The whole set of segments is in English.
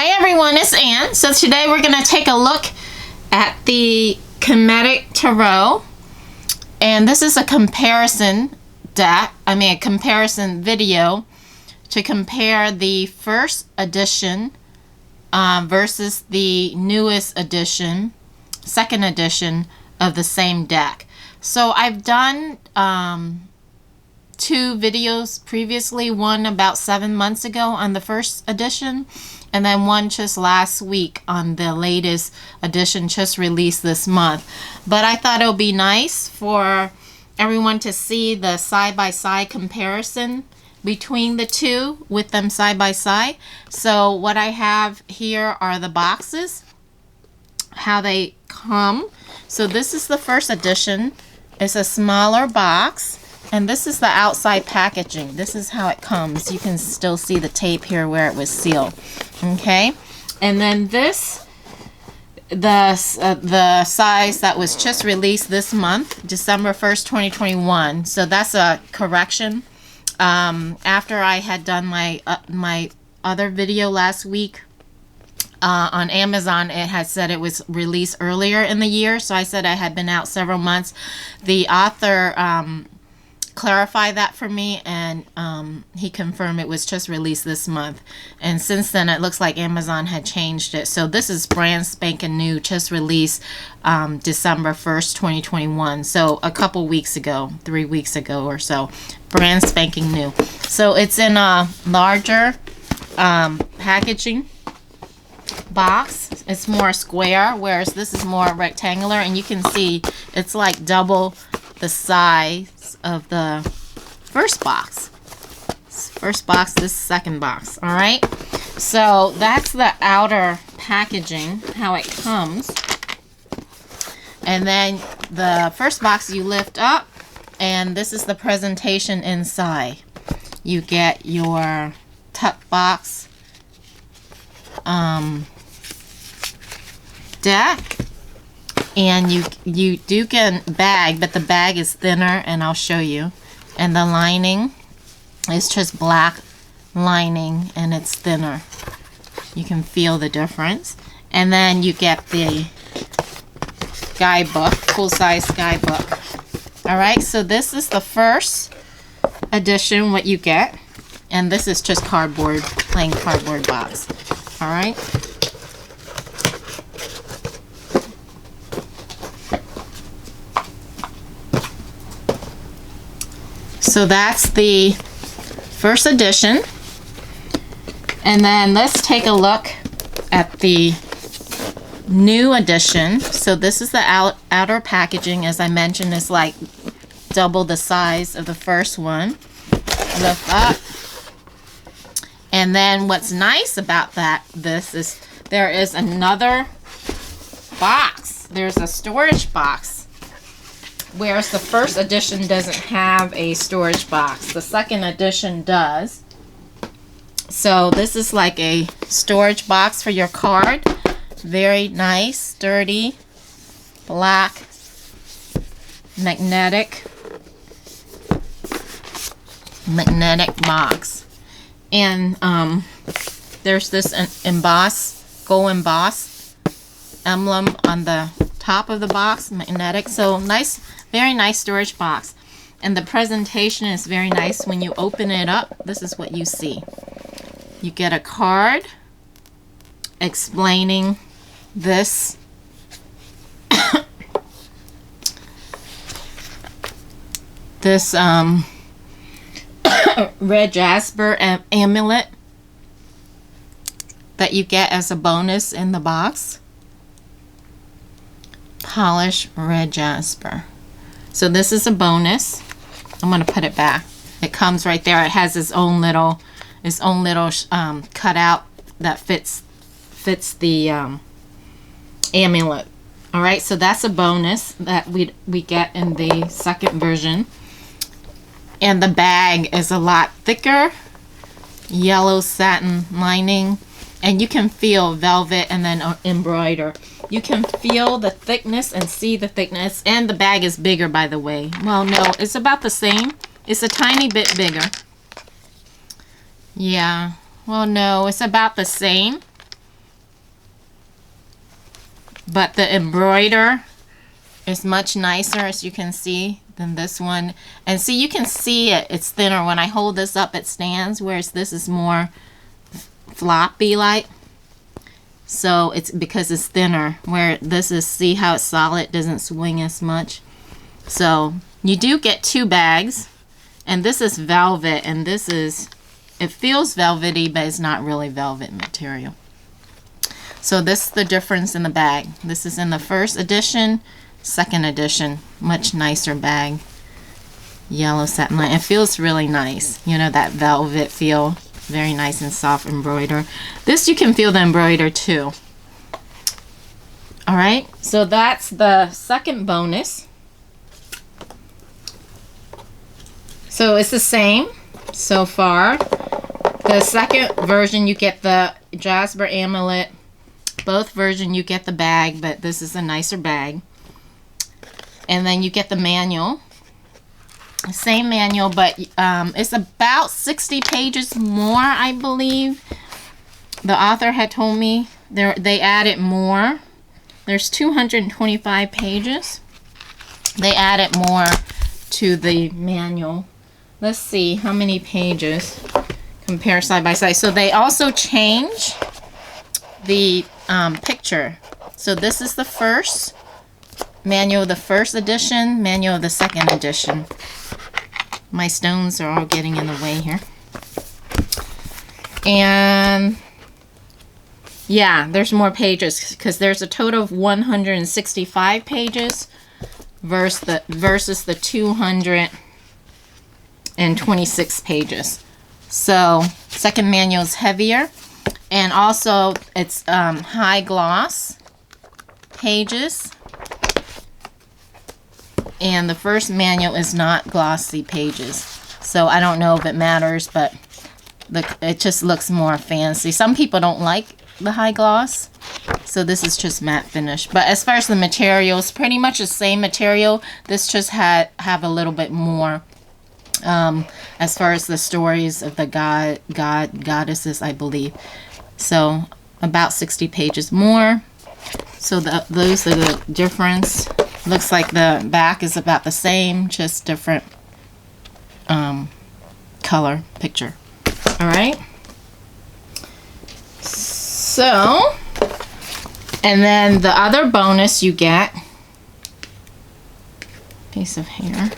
Hi everyone, it's Ann. So today we're going to take a look at the Kemetic Tarot. And this is a comparison a comparison video to compare the first edition versus the newest edition, second edition of the same deck. So I've done two videos previously, one about 7 months ago on the first edition, and then one just last week on the latest edition just released this month. But I thought it would be nice for everyone to see the side-by-side comparison between the two with them side by side. So what I have here are the boxes, how they come. So this is the first edition. It's a smaller box. And this is the outside packaging. This is how it comes. You can still see the tape here where it was sealed. Okay, and then this, the size that was just released this month, December 1st, 2021. So that's a correction. After I had done my my other video last week on Amazon, it had said it was released earlier in the year. So I said I had been out several months. The author clarify that for me, and he confirmed it was just released this month. And since then it looks like Amazon had changed it. So this is brand spanking new, just released December 1st, 2021. So a couple weeks ago, 3 weeks ago or so, brand spanking new. So it's in a larger packaging box. It's more square, whereas this is more rectangular, and you can see it's like double the size of the first box. This second box. All right, so that's the outer packaging, how it comes. And then the first box you lift up, and this is the presentation inside. You get your tuck box deck. And you do get a bag, but the bag is thinner, and I'll show you. And the lining is just black lining, and it's thinner. You can feel the difference. And then you get the guidebook, full-size guidebook. All right, so this is the first edition, what you get. And this is just cardboard, plain cardboard box. All right. So that's the first edition. And then let's take a look at the new edition. So this is the outer packaging. As I mentioned, it's like double the size of the first one. Lift up. And then what's nice about this is there is another box. There's a storage box. Whereas the first edition doesn't have a storage box. The second edition does. So this is like a storage box for your card. Very nice, sturdy, black, magnetic box. And there's this gold emboss emblem on the top of the box, magnetic. So nice, very nice storage box. And the presentation is very nice. When you open it up, this is what you see. You get a card explaining this this red jasper amulet that you get as a bonus in the box. Polished red jasper. So this is a bonus. I'm going to put it back. It comes right there. It has its own little cutout that fits the amulet. All right, so that's a bonus that we get in the second version. And the bag is a lot thicker, yellow satin lining, and you can feel velvet and then embroider. You can feel the thickness and see the thickness. And the bag is bigger, by the way. Well, no, it's about the same. It's a tiny bit bigger. Yeah. Well, no, it's about the same. but the embroider is much nicer, as you can see, than this one. And see, you can see it's thinner. When I hold this up, it stands, whereas this is more floppy like. So it's because it's thinner, where this is, see how it's solid, doesn't swing as much. So you do get 2 bags, and this is velvet, and this is, it feels velvety, but it's not really velvet material. So this is the difference in the bag. This is in the first edition, second edition, much nicer bag. Yellow satin line. It feels really nice. You know, that velvet feel. Very nice and soft embroider. This you can feel the embroider too. Alright, so that's the second bonus. So it's the same so far. The second version you get the Jasper amulet. Both versions you get the bag, but this is a nicer bag. And then you get the manual. Same manual, but it's about 60 pages more, I believe. The author had told me they added more. There's 225 pages. They added more to the manual. Let's see how many pages. Compare side by side. So they also change the picture. So this is the first manual of the first edition, manual of the second edition. My stones are all getting in the way here. And yeah, there's more pages because there's a total of 165 pages versus the 226 pages. So second manual is heavier, and also it's high gloss pages. And the first manual is not glossy pages. So I don't know if it matters, but it just looks more fancy. Some people don't like the high gloss. So this is just matte finish. But as far as the materials, pretty much the same material. This just have a little bit more as far as the stories of the goddesses, I believe. So about 60 pages more. So those are the difference. Looks like the back is about the same, just different color picture. All right. So, and then the other bonus you get, piece of hair.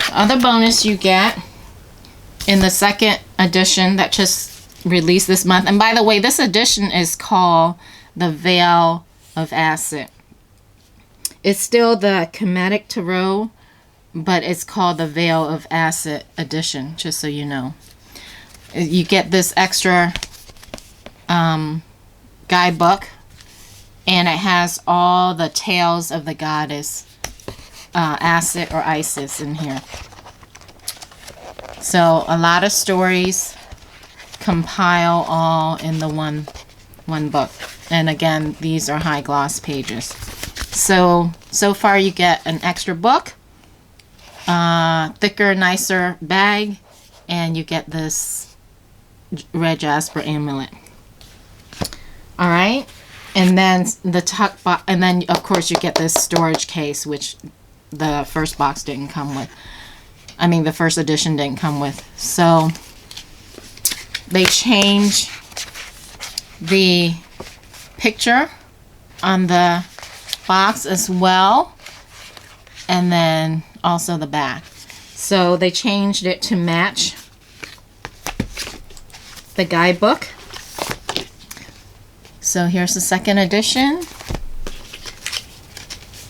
The other bonus you get in the second edition that just released this month. And by the way, this edition is called the Veil of Acid. It's still the Kemetic Tarot, but it's called the Veil of Acid edition, just so you know. You get this extra guidebook, and it has all the tales of the goddess Acid or Isis in here. So a lot of stories compile all in the one book. And again, these are high gloss pages. So far you get an extra book, thicker, nicer bag, and you get this red jasper amulet. All right, and then the tuck box, and then of course you get this storage case, which the first box didn't come with. I mean, the first edition didn't come with. So they change the picture on the box as well, and then also the back. So they changed it to match the guidebook. So here's the second edition,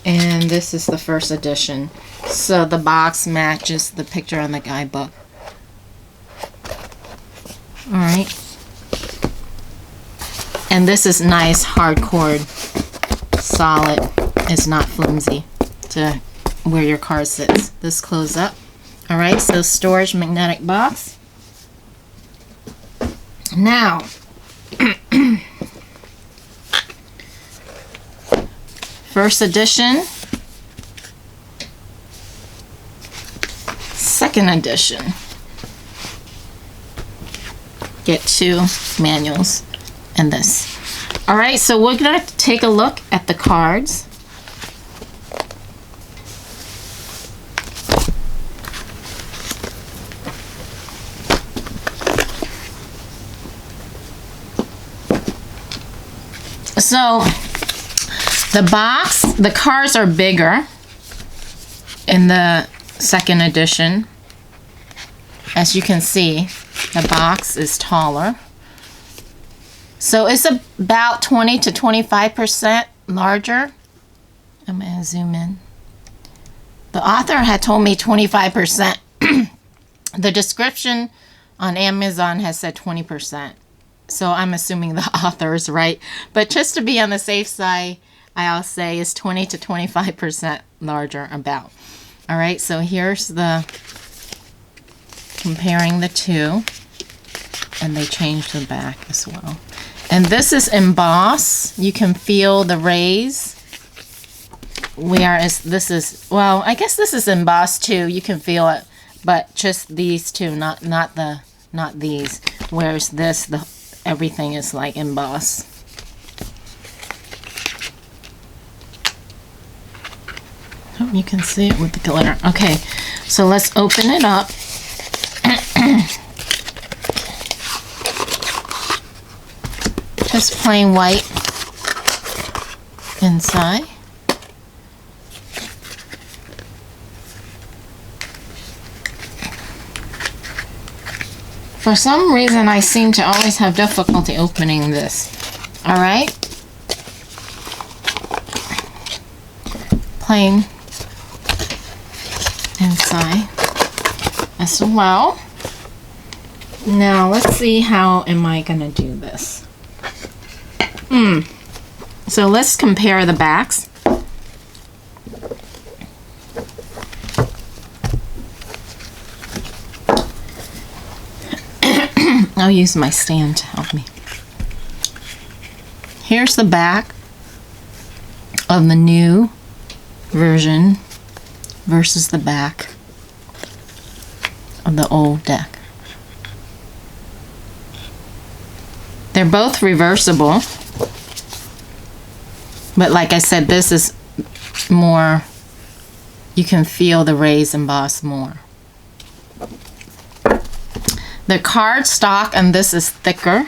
and this is the first edition. So the box matches the picture on the guidebook. All right. And this is nice, hardcore, solid. It's not flimsy to where your card sits. This close up. All right, so storage magnetic box. Now, first edition, second edition. Get 2 manuals and this. All right, so we're going to take a look at the cards. So the cards are bigger in the second edition. As you can see, the box is taller. So it's about 20 to 25% larger. I'm going to zoom in. The author had told me 25%. The description on Amazon has said 20%. So I'm assuming the author is right. But just to be on the safe side, I'll say it's 20 to 25% larger about. All right, so here's the comparing the two. And they changed the back as well. And this is embossed. You can feel the rays. Whereas this is, well, I guess this is embossed too. You can feel it, but just these two, not these. Whereas this, everything is like embossed. Oh, you can see it with the glitter. Okay, so let's open it up. Just plain white inside. For some reason, I seem to always have difficulty opening this. All right. Plain inside as well. Now, let's see how am I going to do this. So let's compare the backs. I'll use my stand to help me. Here's the back of the new version versus the back of the old deck. They're both reversible. But like I said, this is more, you can feel the rays embossed more. The card stock and this is thicker.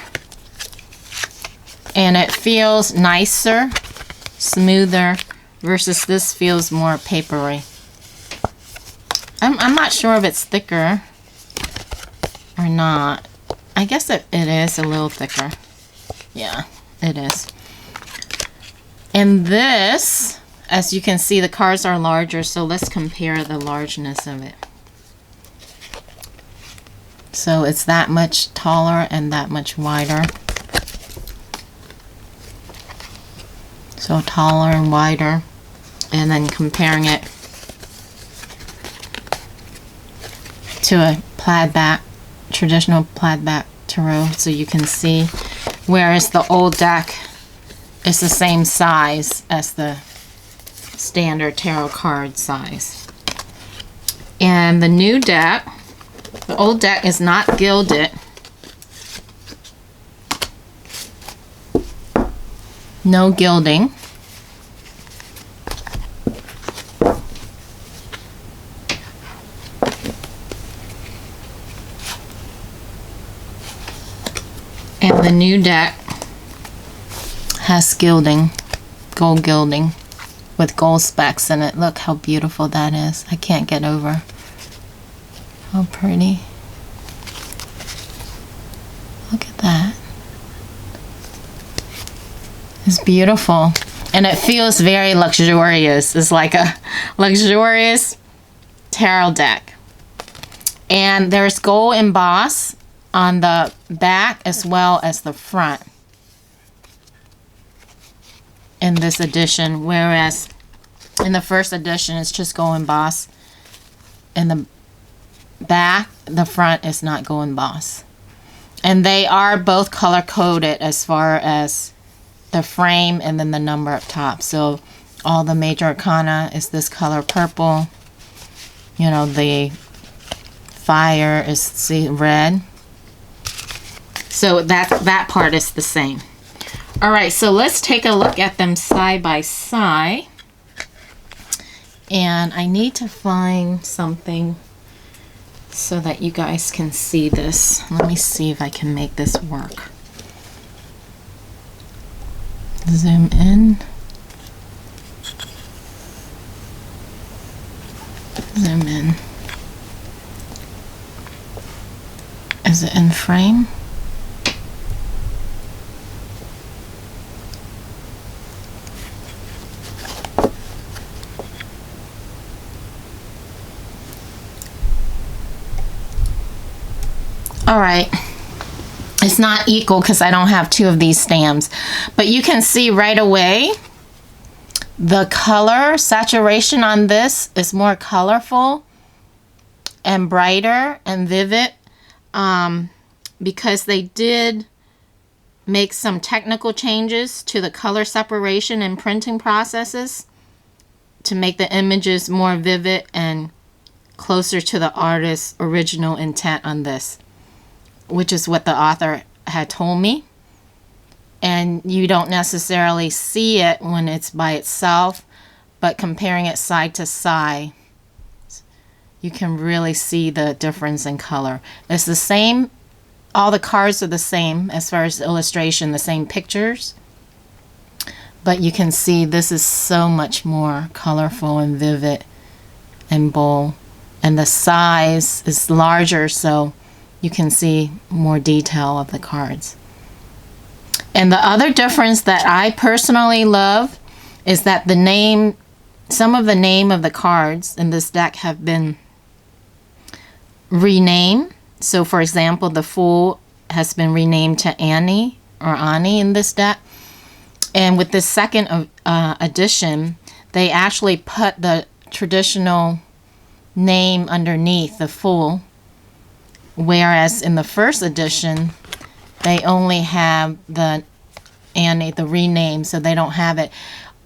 And it feels nicer, smoother, versus this feels more papery. I'm not sure if it's thicker or not. I guess it is a little thicker. Yeah, it is. And this, as you can see, the cards are larger, so let's compare the largeness of it. So it's that much taller and that much wider. So taller and wider. And then comparing it to a plaid back, traditional plaid back tarot, so you can see. Whereas the old deck is the same size as the standard tarot card size. And the new deck, the old deck is not gilded. No gilding. And the new deck has gilding, gold gilding with gold specks in it. Look how beautiful that is. I can't get over how pretty. Look at that. It's beautiful. And it feels very luxurious. It's like a luxurious tarot deck. And there's gold embossed on the back as well as the front in this edition, whereas in the first edition it's just gold embossed. In the back, the front is not gold embossed. And they are both color coded as far as the frame and then the number up top. So all the major arcana is this color purple. You know, the fire is, see, red. So that part is the same. All right, so let's take a look at them side by side. And I need to find something so that you guys can see this. Let me see if I can make this work. Zoom in. Zoom in. Is it in frame? All right, it's not equal because I don't have two of these stamps, but you can see right away the color saturation on this is more colorful and brighter and vivid, because they did make some technical changes to the color separation and printing processes to make the images more vivid and closer to the artist's original intent on this, which is what the author had told me. And you don't necessarily see it when it's by itself, but comparing it side to side, you can really see the difference in color. It's the same, all the cards are the same as far as the illustration, the same pictures, but you can see this is so much more colorful and vivid and bold, and the size is larger, so you can see more detail of the cards. And the other difference that I personally love is that the name, some of the name of the cards in this deck have been renamed. So for example, the Fool has been renamed to Annie or Ani in this deck. And with this second edition, they actually put the traditional name underneath the Fool, whereas in the first edition they only have the Annie, the rename, so they don't have it.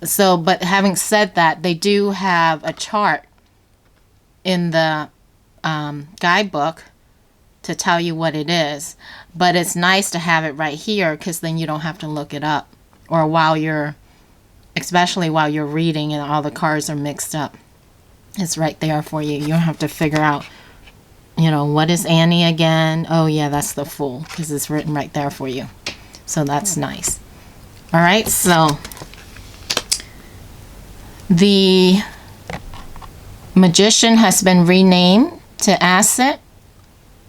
So, but having said that, they do have a chart in the guidebook to tell you what it is, but it's nice to have it right here because then you don't have to look it up, or while you're, especially while you're reading and all the cards are mixed up, it's right there for you. You don't have to figure out, you know, what is Annie again? Oh yeah, that's the Fool, because it's written right there for you. So that's nice. All right, so the Magician has been renamed to Asset,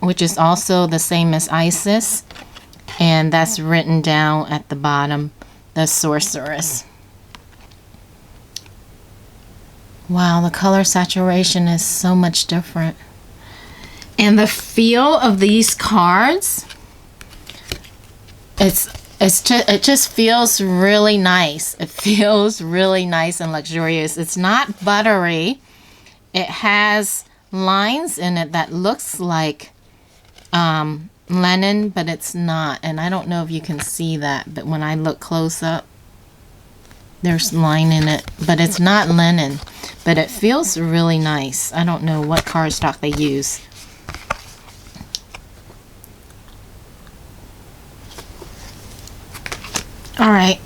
which is also the same as Isis, and that's written down at the bottom, the Sorceress. Wow, the color saturation is so much different. And the feel of these cards, it just feels really nice. It feels really nice and luxurious. It's not buttery. It has lines in it that looks like linen, but it's not. And I don't know if you can see that, but when I look close up, there's line in it, but it's not linen. But it feels really nice. I don't know what cardstock they use. All right,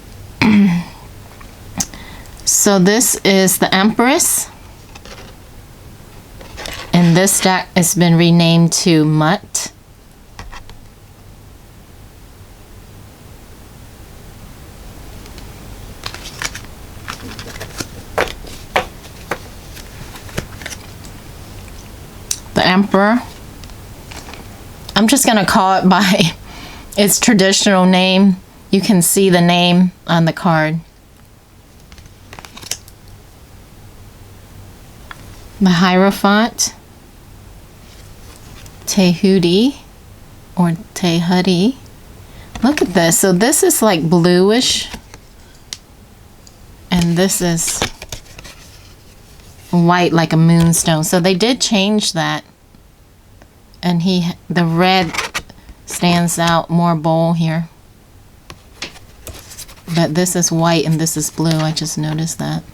so this is the Empress, and this deck has been renamed to Mutt. The Emperor, I'm just going to call it by its traditional name. You can see the name on the card. The Hierophant, Tehudi or Tehudi. Look at this. So this is like bluish, and this is white like a moonstone. So they did change that, and the red stands out more bold here. But this is white and this is blue. I just noticed that.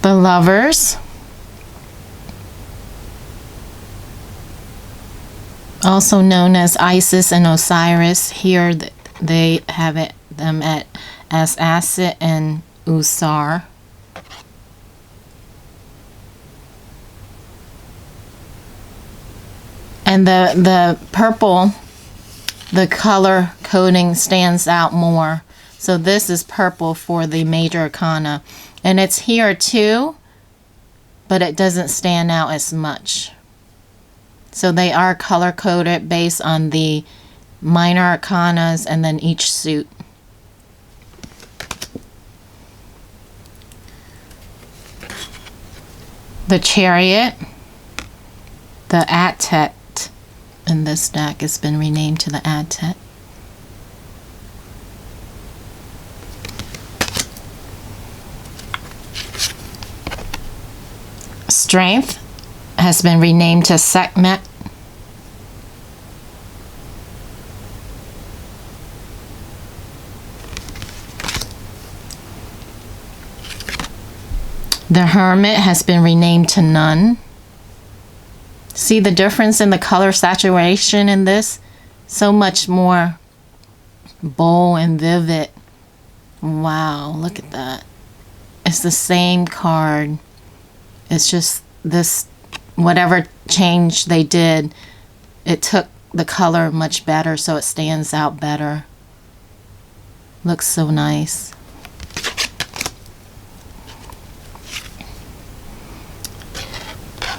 The Lovers. also known as Isis and Osiris. Here they have them as Asit and Usar. And the purple, the color coding stands out more. So this is purple for the major arcana. And it's here too, but it doesn't stand out as much. So they are color coded based on the minor arcanas and then each suit. The Chariot, the Atet in this deck has been renamed to the Atet. Strength has been renamed to Sekhmet. The Hermit has been renamed to Nun. See the difference in the color saturation in this? So much more bold and vivid. Wow, look at that. It's the same card. It's just this, whatever change they did, it took the color much better so it stands out better. Looks so nice.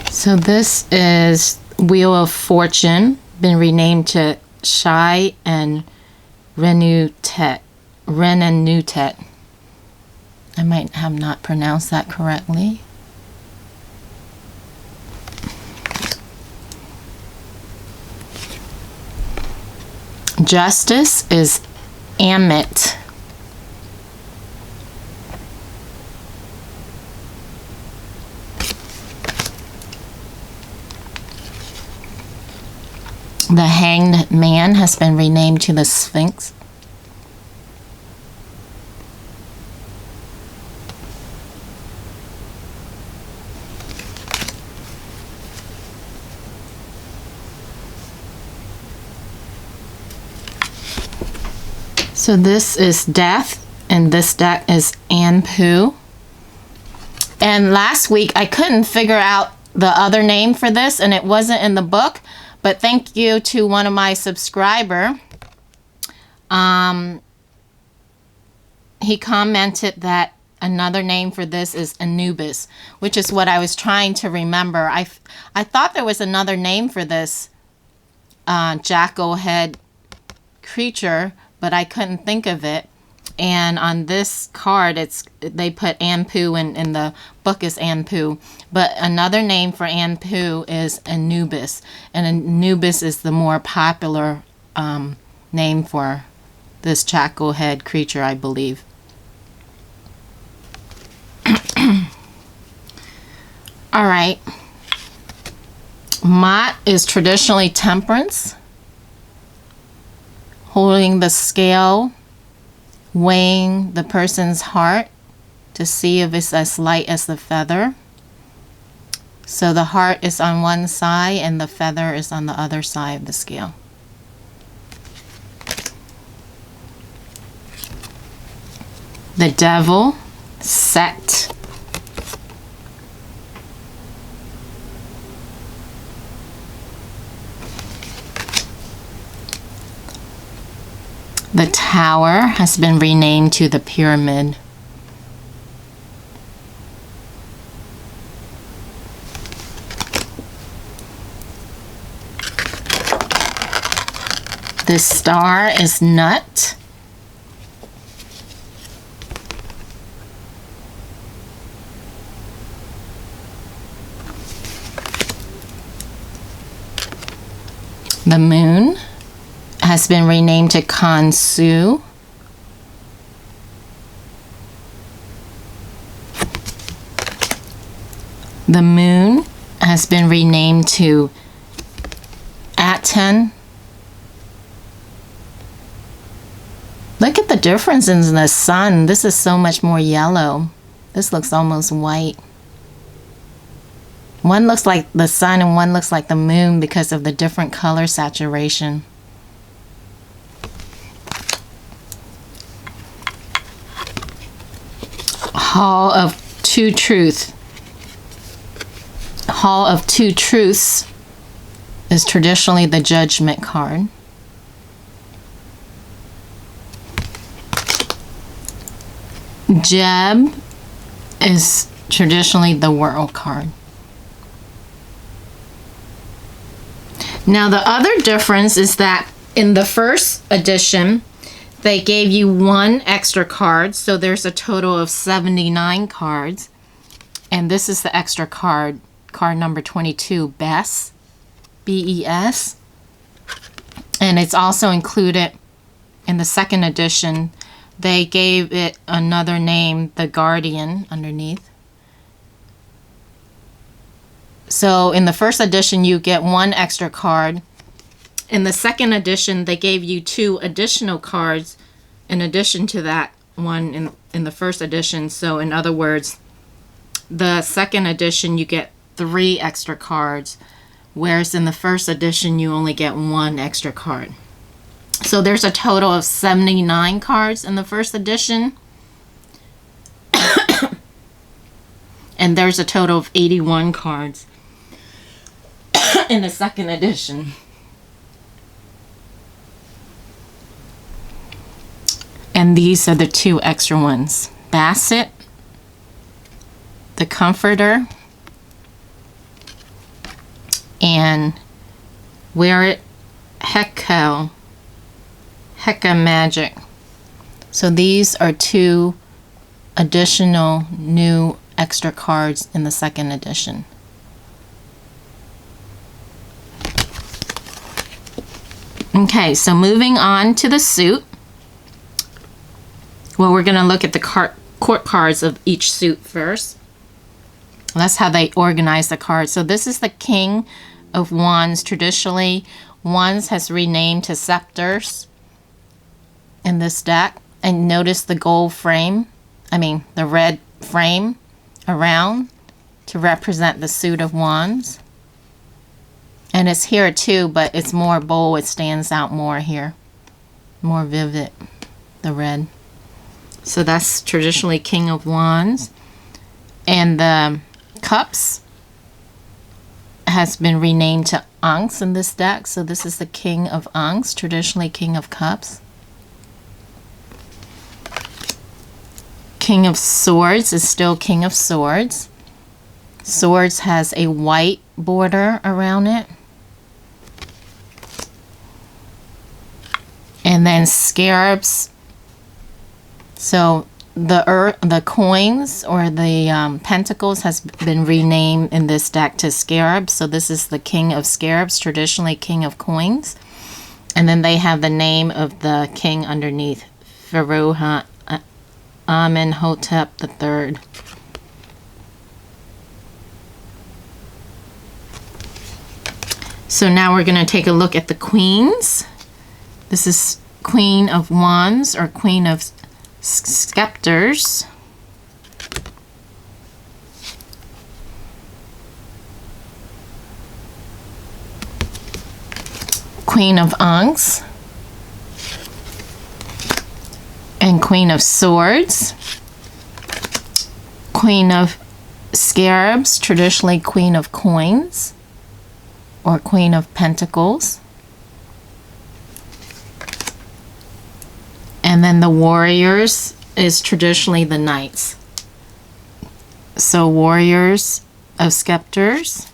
So this is Wheel of Fortune, been renamed to Shai and Renutet. I might have not pronounced that correctly. Justice is Amit. The Hanged Man has been renamed to the Sphinx. So this is Death, and this deck is Anpu. And last week I couldn't figure out the other name for this, and it wasn't in the book. But thank you to one of my subscriber. He commented that another name for this is Anubis, which is what I was trying to remember. I thought there was another name for this jackal head creature, but I couldn't think of it. And on this card, they put Anpu, and the book is Anpu. But another name for Anpu is Anubis. And Anubis is the more popular name for this jackal head creature, I believe. All right. Mat is traditionally temperance, holding the scale, weighing the person's heart to see if it's as light as the feather. So the heart is on one side and the feather is on the other side of the scale. The Devil, Set. The Tower has been renamed to the Pyramid. The Star is Nut. The Moon has been renamed to Kansu. The Moon has been renamed to Aten. Look at the difference in the sun. This is so much more yellow. This looks almost white. One looks like the sun and one looks like the moon because of the different color saturation. Hall of Two Truths. Hall of Two Truths is traditionally the Judgment card. Jeb is traditionally the World card. Now the other difference is that in the first edition, they gave you one extra card, so there's a total of 79 cards. And this is the extra card, card number 22, Bess, B-E-S. And it's also included in the second edition. They gave it another name, the Guardian, underneath. So in the first edition, you get one extra card. In the second edition, they gave you 2 additional cards in addition to that one in the first edition. So in other words, the second edition, you get 3 extra cards, whereas in the first edition, you only get 1 extra card. So there's a total of 79 cards in the first edition. And there's a total of 81 cards in the second edition. And these are the 2 extra ones. Bassett, the Comforter, and Wear-It Hecka Magic. So these are 2 additional new extra cards in the second edition. Okay, so moving on to the suit. Well, we're going to look at the court cards of each suit first. That's how they organize the cards. So this is the King of Wands. Traditionally, Wands has renamed to Scepters in this deck. And notice the gold frame, the red frame around to represent the suit of Wands. And it's here too, but it's more bold. It stands out more here. More vivid, the red. So that's traditionally King of Wands. And the Cups has been renamed to Ankhs in this deck. So this is the King of Ankhs, traditionally King of Cups. King of Swords is still King of Swords. Swords has a white border around it. And then Scarabs. So the coins or the pentacles has been renamed in this deck to Scarabs. So this is the King of Scarabs, traditionally King of Coins. And then they have the name of the king underneath, Pharaoh Amenhotep III. So now we're going to take a look at the queens. This is Queen of Wands or Queen of Scepters. Queen of Ankhs. And Queen of Swords. Queen of Scarabs, traditionally Queen of Coins or Queen of Pentacles. And then the Warriors is traditionally the Knights. So Warriors of Scepters,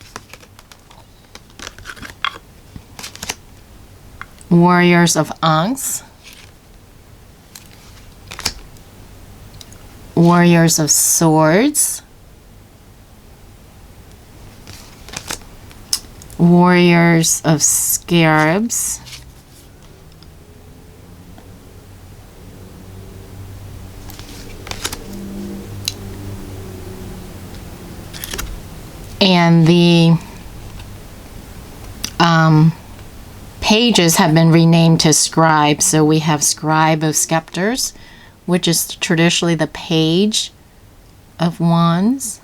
Warriors of Ankhs, Warriors of Swords, Warriors of Scarabs, and the pages have been renamed to Scribe. So we have Scribe of Scepters, which is traditionally the Page of Wands.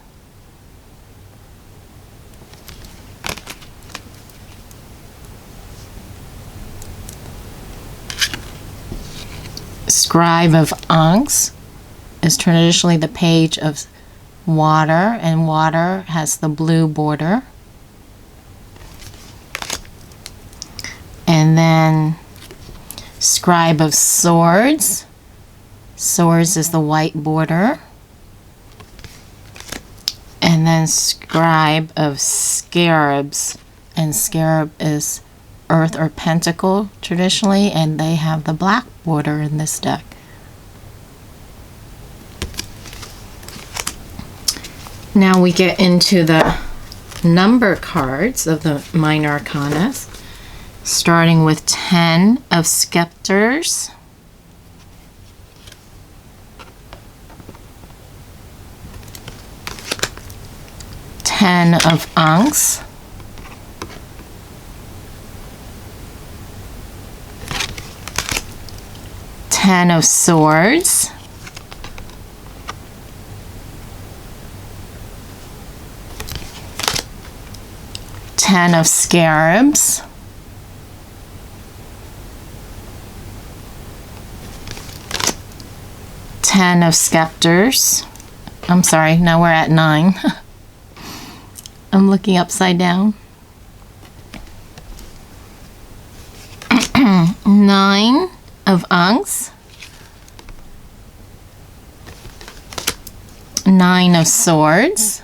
Scribe of Ankhs is traditionally the page of water, and water has the blue border. And then Scribe of Swords. Swords is the white border. And then Scribe of Scarabs. And Scarab is earth or pentacle traditionally, and they have the black border in this deck. Now we get into the number cards of the minor arcanas, starting with 10 of Scepters, 10 of Ankhs, 10 of Swords, 10 of Scarabs, 10 of Scepters. I'm sorry, now we're at 9. I'm looking upside down. 9 of Ankhs, 9 of Swords,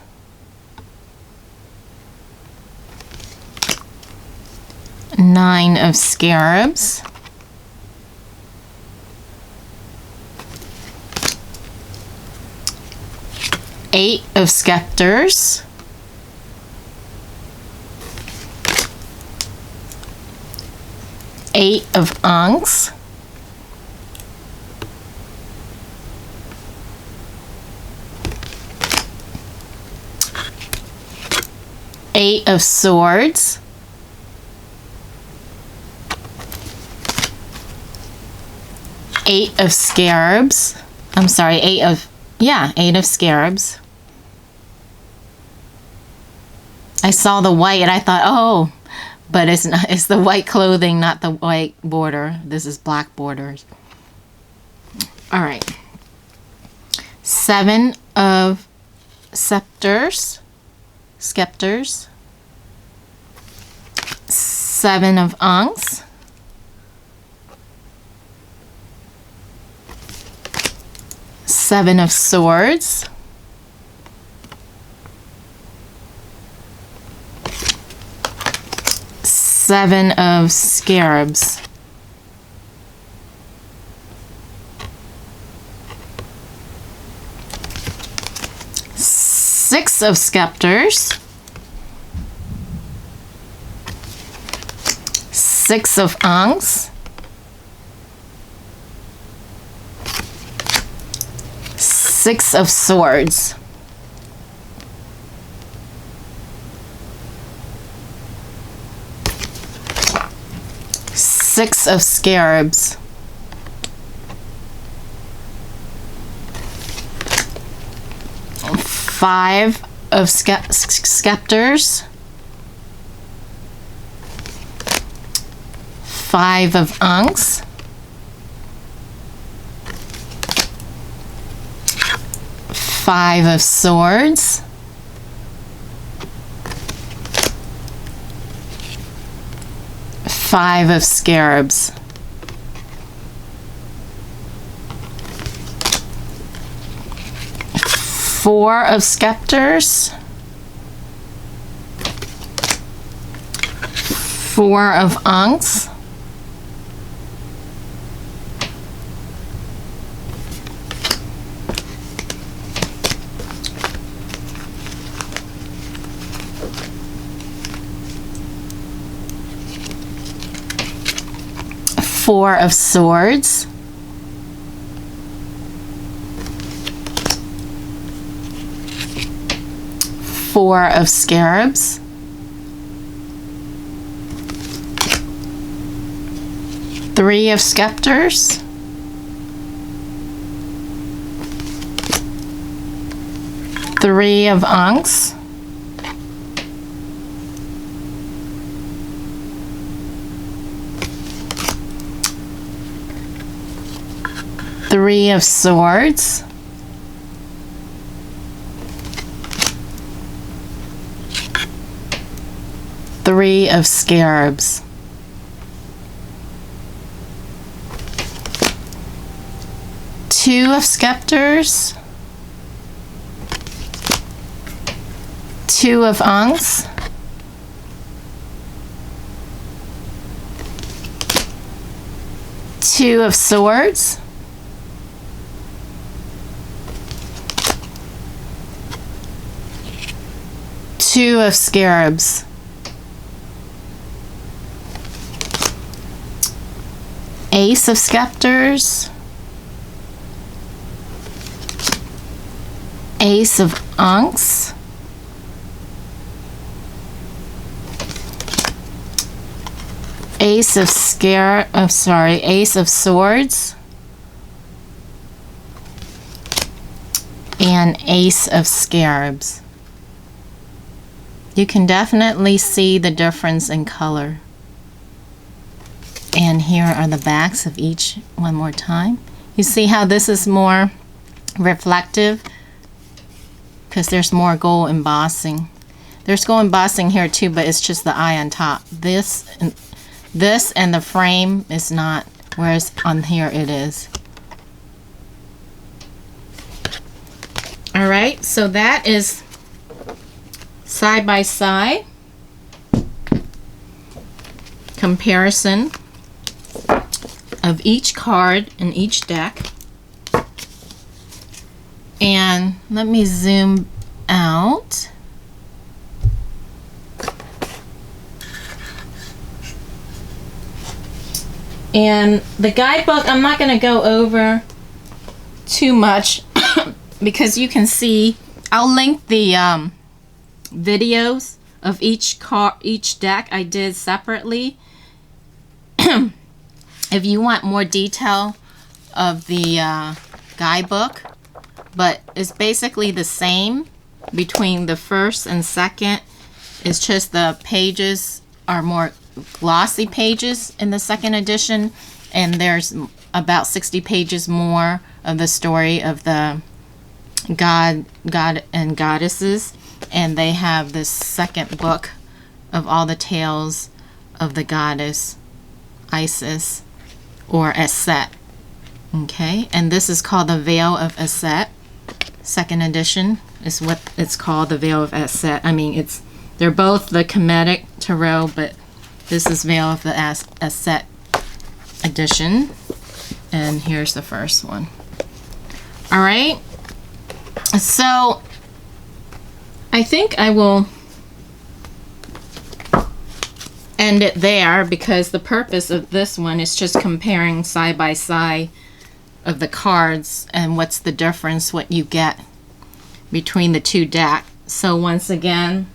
9 of Scarabs, 8 of Scepters, 8 of Ankhs, 8 of Swords, 8 of Scarabs. I'm sorry, 8 of Scarabs. I saw the white and I thought, oh, but it's not, it's the white clothing, not the white border. This is black borders. All right. 7 of Scepters. 7 of Ankhs. 7 of Swords. 7 of Scarabs. 6 of Scepters. 6 of Ankhs. 6 of Swords. 6 of Scarabs. 5 of Scepters. 5 of Ankhs. 5 of Swords. 5 of Scarabs. 4 of Scepters. 4 of Ankhs. 4 of Swords. 4 of Scarabs. 3 of Scepters. 3 of Ankhs. Three of Swords. Three of Scarabs. Two of Scepters. Two of Unks. Two of Swords. Two of Scarabs. Ace of Scepters. Ace of Unks. Ace of Ace of Swords. And Ace of Scarabs. You can definitely see the difference in color. And here are the backs of each one more time. You see how this is more reflective? Because there's more gold embossing. There's gold embossing here too, but it's just the eye on top. This and the frame is not, whereas on here it is. All right, so that is side by side comparison of each card in each deck. And let me zoom out. And the guidebook, I'm not going to go over too much because you can see, I'll link the videos of each deck I did separately. If you want more detail of the guidebook, but it's basically the same between the first and second. It's just the pages are more glossy pages in the second edition, and there's about 60 pages more of the story of the god and goddesses, and they have this second book of all the tales of the goddess Isis or Aset. Okay, and this is called the Veil of Aset. Second edition is what it's called, the Veil of Aset. I mean, they're both the Kemetic tarot, but this is Veil of the Aset edition, and here's the first one. All right, so I think I will end it there because the purpose of this one is just comparing side by side of the cards and what's the difference, what you get between the two decks. So once again,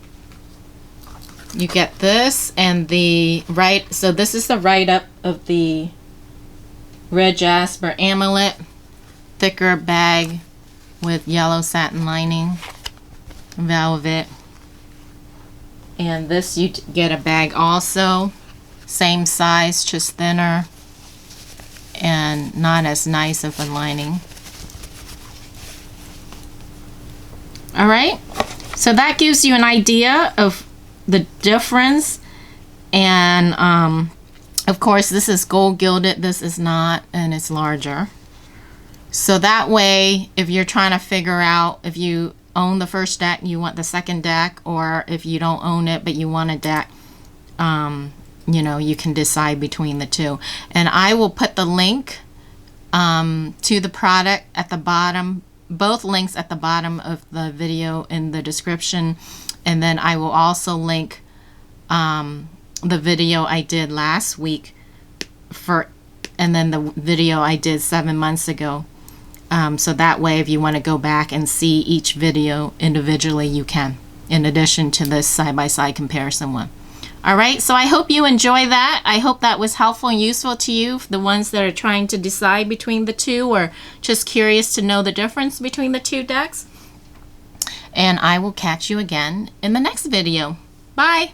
you get this and the right, so this is the write-up of the red jasper amulet, thicker bag with yellow satin lining, velvet. And this you get a bag also, same size, just thinner and not as nice of a lining. All right, so that gives you an idea of the difference. And of course this is gold gilded, this is not, and it's larger. So that way, if you're trying to figure out if you own the first deck, you want the second deck, or if you don't own it but you want a deck, you know, you can decide between the two. And I will put the link to the product at the bottom, both links at the bottom of the video in the description. And then I will also link the video I did last week and then the video I did 7 months ago. So that way, if you want to go back and see each video individually, you can, in addition to this side-by-side comparison one. All right, so I hope you enjoy that. I hope that was helpful and useful to you, the ones that are trying to decide between the two or just curious to know the difference between the two decks. And I will catch you again in the next video. Bye.